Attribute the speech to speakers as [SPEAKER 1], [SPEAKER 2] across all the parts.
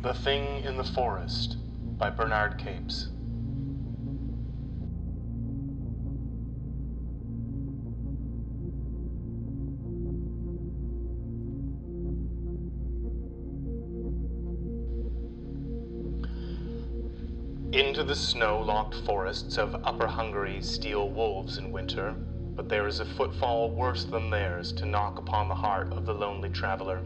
[SPEAKER 1] The Thing in the Forest by Bernard Capes. Into the snow-locked forests of Upper Hungary steal wolves in winter, but there is a footfall worse than theirs to knock upon the heart of the lonely traveler.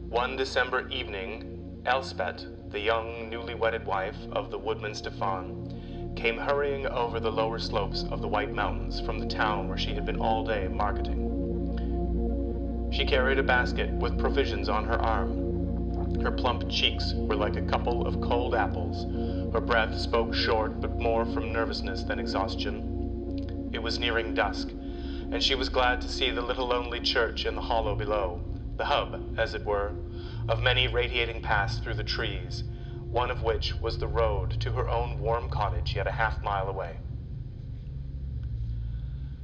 [SPEAKER 1] One December evening, Elspeth, the young, newly wedded wife of the woodman Stefan, came hurrying over the lower slopes of the White Mountains from the town where she had been all day marketing. She carried a basket with provisions on her arm. Her plump cheeks were like a couple of cold apples. Her breath spoke short, but more from nervousness than exhaustion. It was nearing dusk, and she was glad to see the little lonely church in the hollow below, the hub, as it were, of many radiating paths through the trees, one of which was the road to her own warm cottage yet a half-mile away.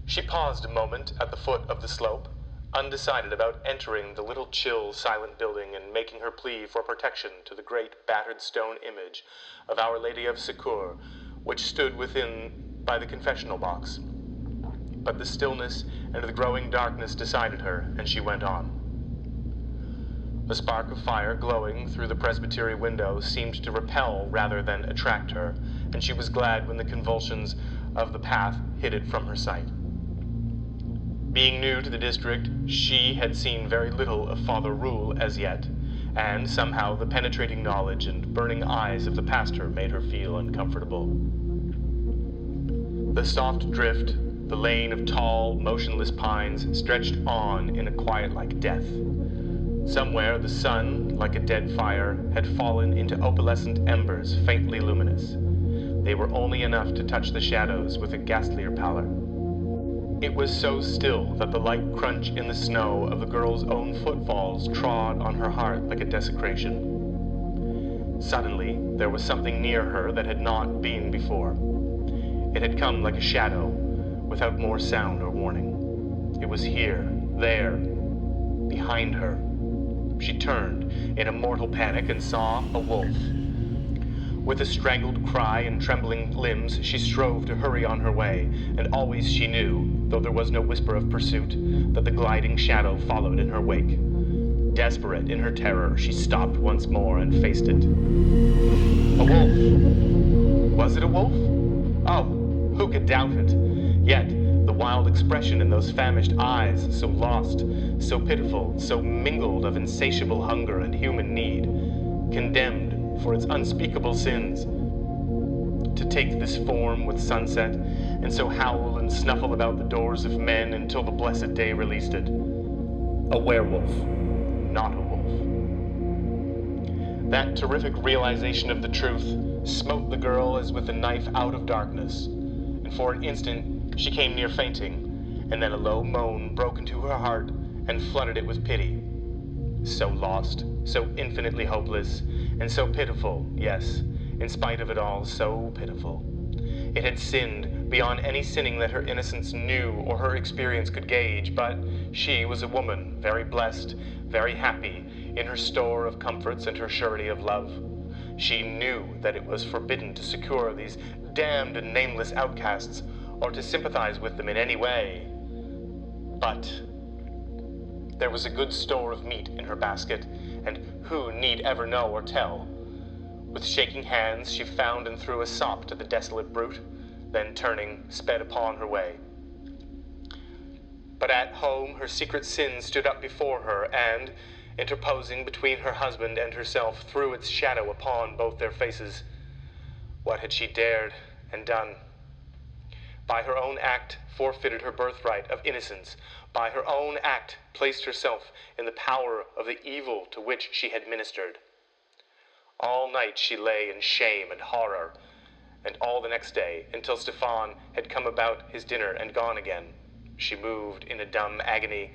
[SPEAKER 1] She paused a moment at the foot of the slope, undecided about entering the little chill, silent building and making her plea for protection to the great battered stone image of Our Lady of Succor, which stood within by the confessional box. But the stillness and the growing darkness decided her, and she went on. A spark of fire glowing through the presbytery window seemed to repel rather than attract her, and she was glad when the convulsions of the path hid it from her sight. Being new to the district, she had seen very little of Father Rule as yet, and somehow the penetrating knowledge and burning eyes of the pastor made her feel uncomfortable. The soft drift, the lane of tall, motionless pines, stretched on in a quiet like death. Somewhere the sun, like a dead fire, had fallen into opalescent embers faintly luminous. They were only enough to touch the shadows with a ghastlier pallor. It was so still that the light crunch in the snow of the girl's own footfalls trod on her heart like a desecration. Suddenly, there was something near her that had not been before. It had come like a shadow, without more sound or warning. It was here, there, behind her. She turned in a mortal panic and saw a wolf. With a strangled cry and trembling limbs, she strove to hurry on her way, and always she knew, though there was no whisper of pursuit, that the gliding shadow followed in her wake. Desperate in her terror, she stopped once more and faced it. A wolf. Was it a wolf? Oh, who could doubt it? Yet, the wild expression in those famished eyes, so lost, so pitiful, so mingled of insatiable hunger and human need, condemned for its unspeakable sins. To take this form with sunset, and so howl and snuffle about the doors of men until the blessed day released it. A werewolf, not a wolf. That terrific realization of the truth smote the girl as with a knife out of darkness, and for an instant she came near fainting, and then a low moan broke into her heart and flooded it with pity. So lost, so infinitely hopeless, and so pitiful, yes, in spite of it all, so pitiful. It had sinned beyond any sinning that her innocence knew or her experience could gauge, but she was a woman, very blessed, very happy, in her store of comforts and her surety of love. She knew that it was forbidden to succor these damned and nameless outcasts, or to sympathize with them in any way. But there was a good store of meat in her basket, and who need ever know or tell? With shaking hands, she found and threw a sop to the desolate brute, then turning, sped upon her way. But at home her secret sin stood up before her, and, interposing between her husband and herself, threw its shadow upon both their faces. What had she dared and done? By her own act forfeited her birthright of innocence, by her own act placed herself in the power of the evil to which she had ministered. All night she lay in shame and horror, and all the next day, until Stefan had come about his dinner and gone again, she moved in a dumb agony.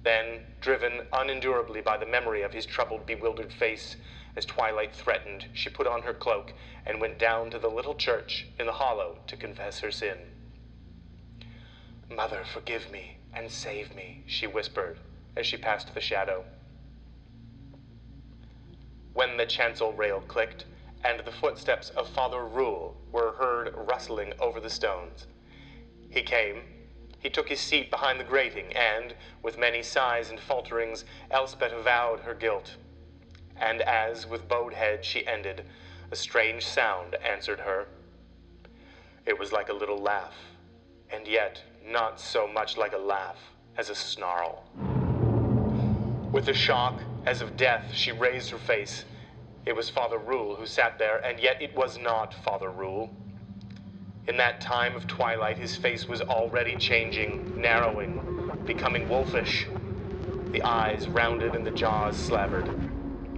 [SPEAKER 1] Then, driven unendurably by the memory of his troubled, bewildered face, as twilight threatened, she put on her cloak and went down to the little church in the hollow to confess her sin. "Mother, forgive me and save me," she whispered as she passed the shadow. when the chancel rail clicked, and the footsteps of Father Rule were heard rustling over the stones. He came. He took his seat behind the grating, and, with many sighs and falterings, Elspeth avowed her guilt. And as, with bowed head, she ended, a strange sound answered her. It was like a little laugh, and yet not so much like a laugh as a snarl. With a shock, as of death, she raised her face. It was Father Rule who sat there, and yet it was not Father Rule. In that time of twilight, his face was already changing, narrowing, becoming wolfish. The eyes rounded and the jaws slavered.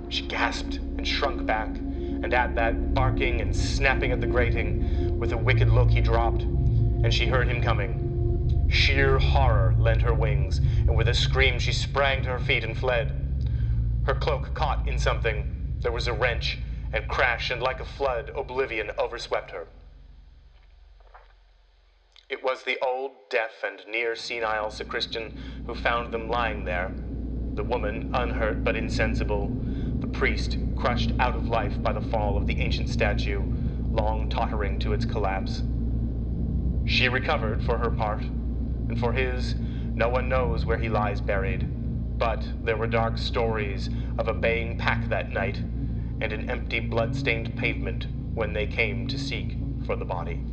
[SPEAKER 1] She gasped and shrunk back, and at that barking and snapping at the grating, with a wicked look he dropped, and she heard him coming. Sheer horror lent her wings, and with a scream she sprang to her feet and fled. Her cloak caught in something. There was a wrench and crash, and like a flood, oblivion overswept her. It was the old, deaf, and near senile sacristan who found them lying there, the woman unhurt but insensible, the priest crushed out of life by the fall of the ancient statue, long tottering to its collapse. She recovered for her part, and for his, no one knows where he lies buried, but there were dark stories of a baying pack that night, and an empty blood-stained pavement when they came to seek for the body.